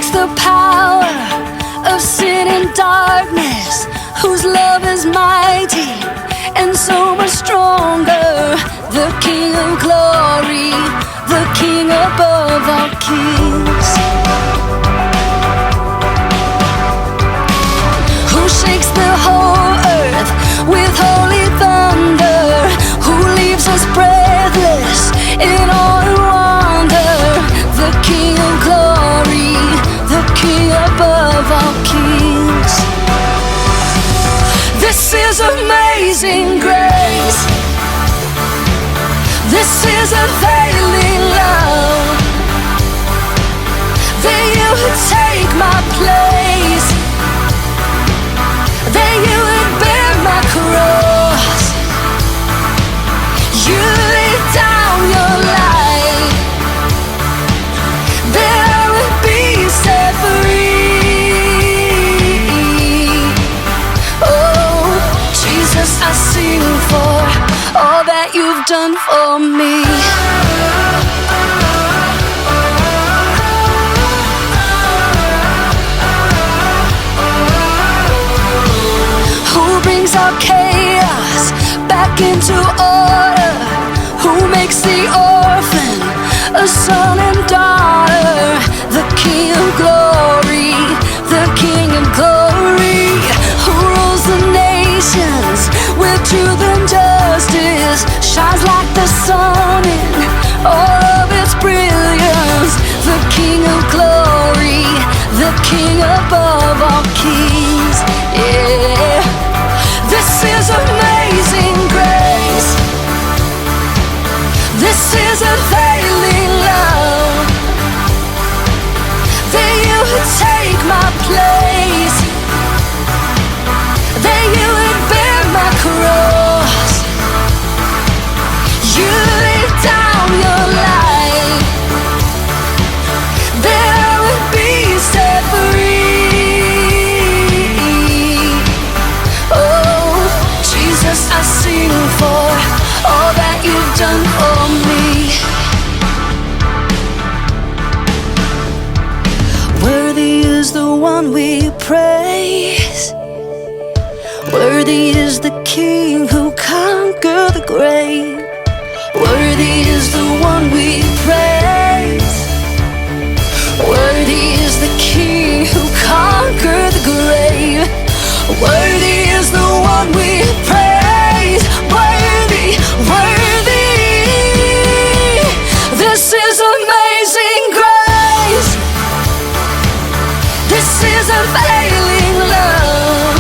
breaks the power of sin and darkness, whose love is mighty and so much stronger. The King of glory, the King above all kings, who shakes the whole earth with holy thunder, who leaves us breathless in awe and wonder. The King of glory, the King above all kings. This is amazing grace. This is availing love, that you would take my place, that you would bear my cross. You laid down your life, that I would be set free. Oh, Jesus, I sing for all that you've done for me. Who brings our chaos back into order, who makes the orphan a son and daughter. The King of glory, the King of glory, who rules the nations with truth and justice, shines like the sun in all of its brilliance. The King of glory, the King above all kings. Yeah, this is amazing grace. This is availing love, that you would take my place, that you would bear my cross. You laid down your life, that I would be set free. Oh, Jesus, I sing for all that you've done for me. Worthy is the one we praise, worthy is the King who conquered the grave. Worthy is the one we praise, worthy is the King who conquered the grave. Worthy is the one we praise, worthy, worthy. This is amazing grace. This is availing love,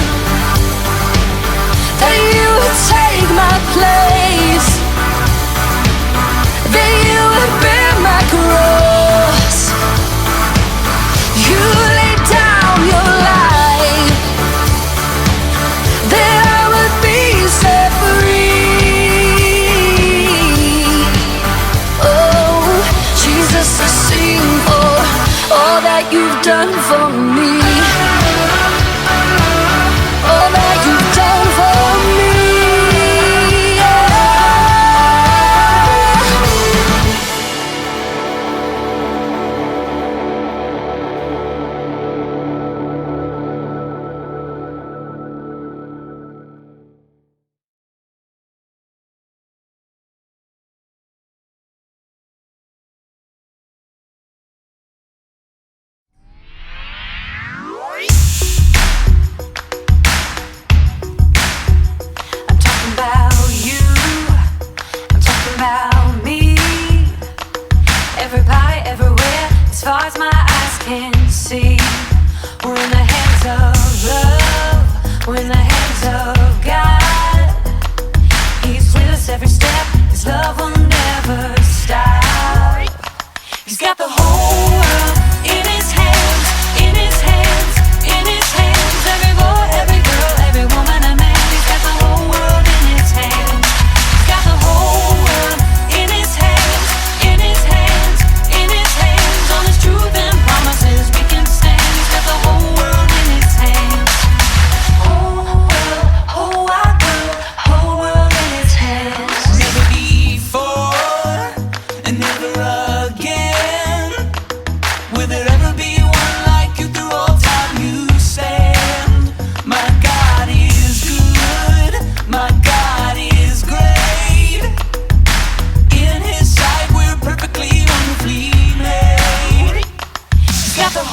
that you would take my place, that you would bear my cross. You laid down your life, that I would be set free. Oh, Jesus, I sing for all that you've done for me, all that you've done for me. As far as my eyes can see, we're in the hands of love, we're in the hands of God. He's with us every step, His love will never stop. He's got the whole world in His hands, in His hands, in His hands. Every boy, every girl, every woman and man, He's got the whole world in His hands. He's got the whole world in His hands, in His hands, in His hands. On His truth and promises we can stand. He's got the whole world in His hands. Whole wide world, whole world in His hands. Never before and never again will there ever be one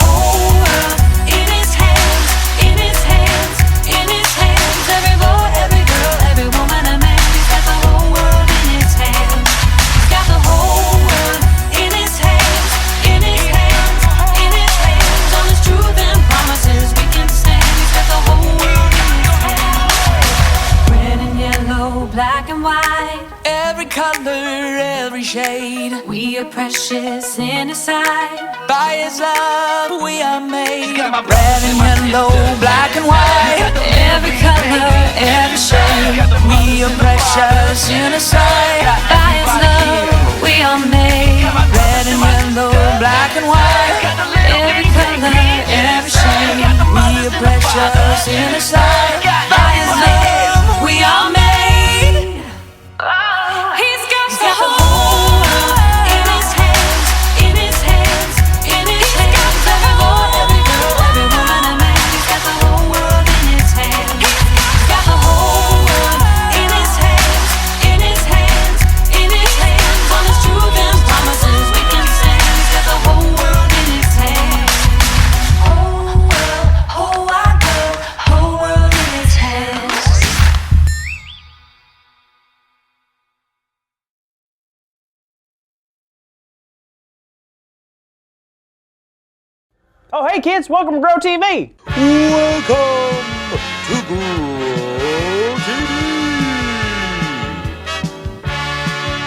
whole world in his hands, in his hands, in his hands. Every boy, every girl, every woman and man, he's got the whole world in his hands. He's got the whole world in his hands, in his hands, in his hands. On his truth and promises we can stand. He's got the whole world in his hands. Red and yellow, black and white, Every color, every shade. we are precious in his sight. By his love we are made. Red and yellow, black and white. Every color, every shade, We are precious in his sight. by his love we are made. Red and yellow, black and white. Every color, every shade, We are precious in his sight. by his love we are made. He's got the whole world in his hands, in his hands, in his hands. Every boy, every girl, every woman and man, he's got the whole world in his hands. He's got the whole world in his hands, in his hands, in his hands. On his truth and promises we can stand. He's got the whole world in his hands. Whole world, whole wide world, whole world in his hands. Oh, hey kids, welcome to Grow TV. Welcome to Grow TV.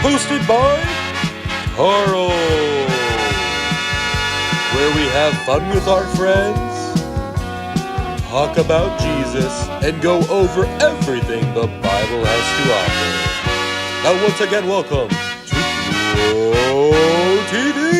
Hosted by Carl, where we have fun with our friends, talk about Jesus, and go over everything the Bible has to offer. Now once again, welcome to Grow TV.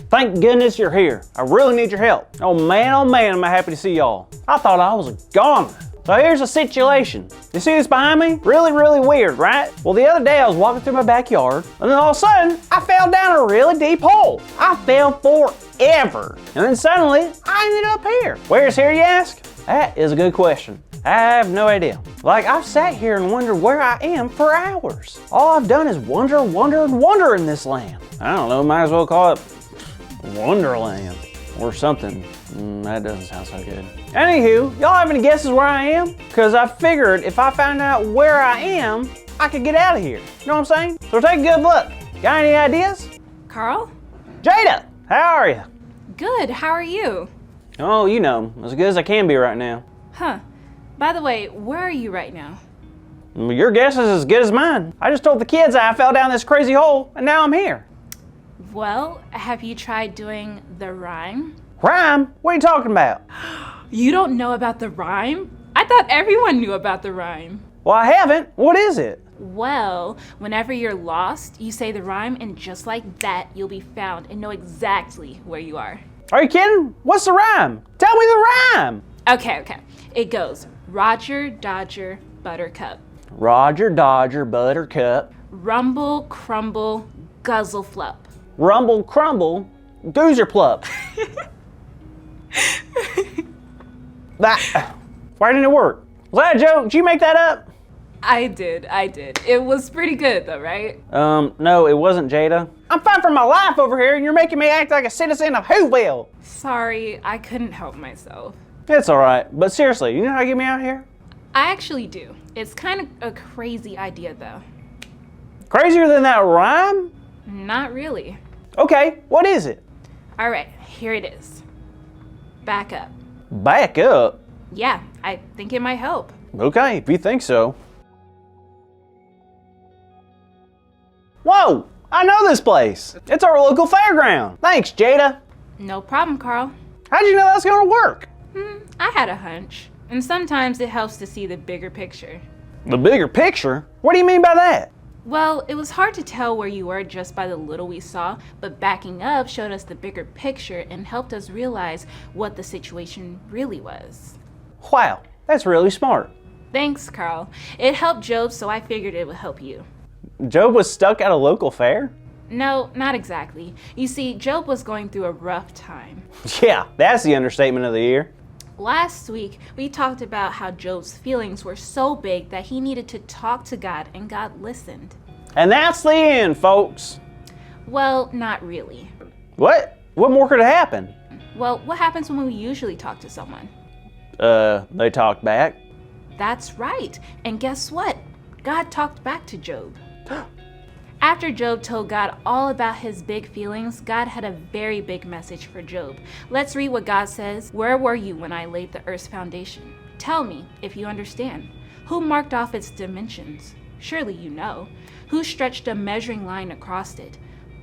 Thank goodness you're here. I really need your help. Oh man, am I happy to see y'all. I thought I was a goner. So here's the situation. You see this behind me? Really, really weird, right? Well, the other day I was walking through my backyard, and then all of a sudden, I fell down a really deep hole. I fell forever. And then suddenly, I ended up here. Where's here, you ask? That is a good question. I have no idea. Like, I've sat here and wondered where I am for hours. All I've done is wonder in this land. I don't know, might as well call it Wonderland or something. That doesn't sound so good. Anywho, y'all have any guesses where I am? Because I figured if I found out where I am, I could get out of here. You know what I'm saying? So take a good look. Got any ideas? Carl? Jada, how are you? Good, how are you? Oh, you know, as good as I can be right now. Huh. By the way, where are you right now? Your guess is as good as mine. I just told the kids I fell down this crazy hole, and now I'm here. Well, have you tried doing the rhyme? Rhyme? What are you talking about? You don't know about the rhyme? I thought everyone knew about the rhyme. Well, I haven't. What is it? Well, whenever you're lost, you say the rhyme, and just like that, you'll be found and know exactly where you are. Are you kidding? What's the rhyme? Tell me the rhyme. Okay. It goes, Roger, Dodger, Buttercup. Roger, Dodger, Buttercup. Rumble, crumble, guzzle, flup. Rumble, crumble, goozer plup. Why didn't it work? Was that a joke? Did you make that up? I did. It was pretty good though, right? No, it wasn't, Jada. I'm fighting for my life over here and you're making me act like a citizen of Whoville. Sorry, I couldn't help myself. It's all right, but seriously, you know how to get me out of here? I actually do. It's kind of a crazy idea though. Crazier than that rhyme? Not really. Okay, what is it? All right, here it is. Back up. Back up? Yeah, I think it might help. Okay, if you think so. Whoa, I know this place. It's our local fairground. Thanks, Jada. No problem, Carl. How'd you know that's gonna work? I had a hunch. And sometimes it helps to see the bigger picture. The bigger picture? What do you mean by that? Well, it was hard to tell where you were just by the little we saw, but backing up showed us the bigger picture and helped us realize what the situation really was. Wow, that's really smart. Thanks, Carl. It helped Job, so I figured it would help you. Job was stuck at a local fair? No, not exactly. You see, Job was going through a rough time. Yeah, that's the understatement of the year. Last week, we talked about how Job's feelings were so big that he needed to talk to God, and God listened. And that's the end, folks. Well, not really. What? What more could have happened? Well, what happens when we usually talk to someone? They talked back. That's right. And guess what? God talked back to Job. After Job told God all about his big feelings, God had a very big message for Job. Let's read what God says. Where were you when I laid the earth's foundation? Tell me, if you understand. Who marked off its dimensions? Surely you know. Who stretched a measuring line across it?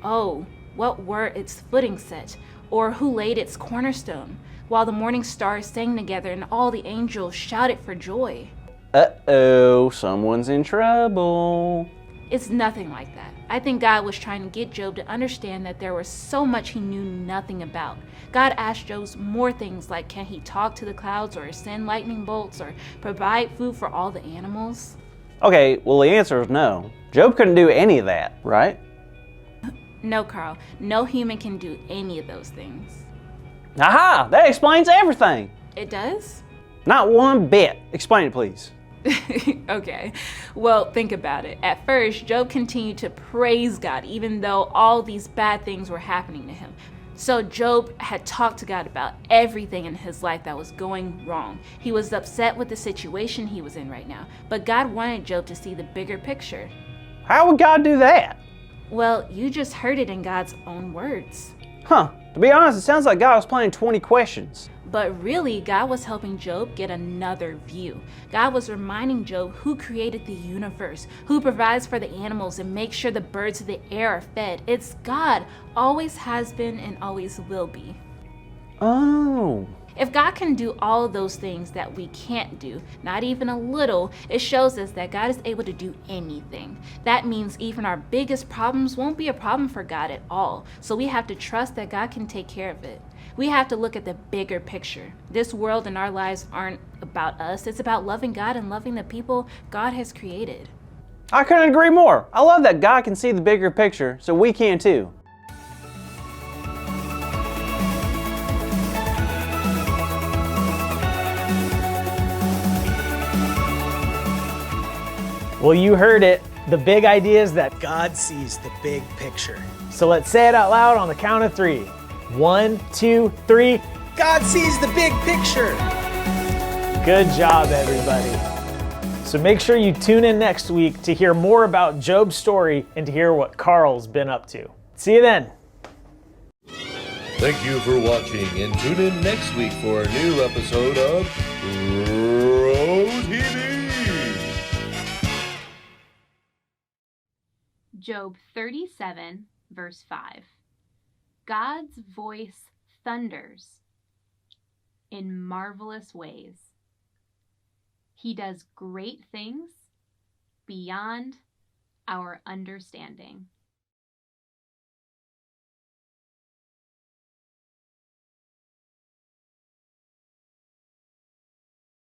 Oh, what were its footing set? Or who laid its cornerstone? While the morning stars sang together and all the angels shouted for joy. Uh-oh, someone's in trouble. It's nothing like that. I think God was trying to get Job to understand that there was so much he knew nothing about. God asked Job more things like, can he talk to the clouds or send lightning bolts or provide food for all the animals? Okay, well the answer is no. Job couldn't do any of that, right? No, Carl. No human can do any of those things. Aha! That explains everything! It does? Not one bit. Explain it, please. Okay, well, think about it. At first, Job continued to praise God even though all these bad things were happening to him. So Job had talked to God about everything in his life that was going wrong. He was upset with the situation he was in right now, but God wanted Job to see the bigger picture. How would God do that? Well, you just heard it in God's own words. Huh. To be honest, it sounds like God was playing 20 questions. But really, God was helping Job get another view. God was reminding Job who created the universe, who provides for the animals and makes sure the birds of the air are fed. It's God, always has been and always will be. Oh. If God can do all of those things that we can't do, not even a little, it shows us that God is able to do anything. That means even our biggest problems won't be a problem for God at all. So we have to trust that God can take care of it. We have to look at the bigger picture. This world and our lives aren't about us. It's about loving God and loving the people God has created. I couldn't agree more. I love that God can see the bigger picture, so we can too. Well, you heard it. The big idea is that God sees the big picture. So let's say it out loud on the count of 3. 1, 2, 3. God sees the big picture. Good job, everybody. So make sure you tune in next week to hear more about Job's story and to hear what Carl's been up to. See you then. Thank you for watching, and tune in next week for a new episode of Pro TV. Job 37, verse 5. God's voice thunders in marvelous ways. He does great things beyond our understanding.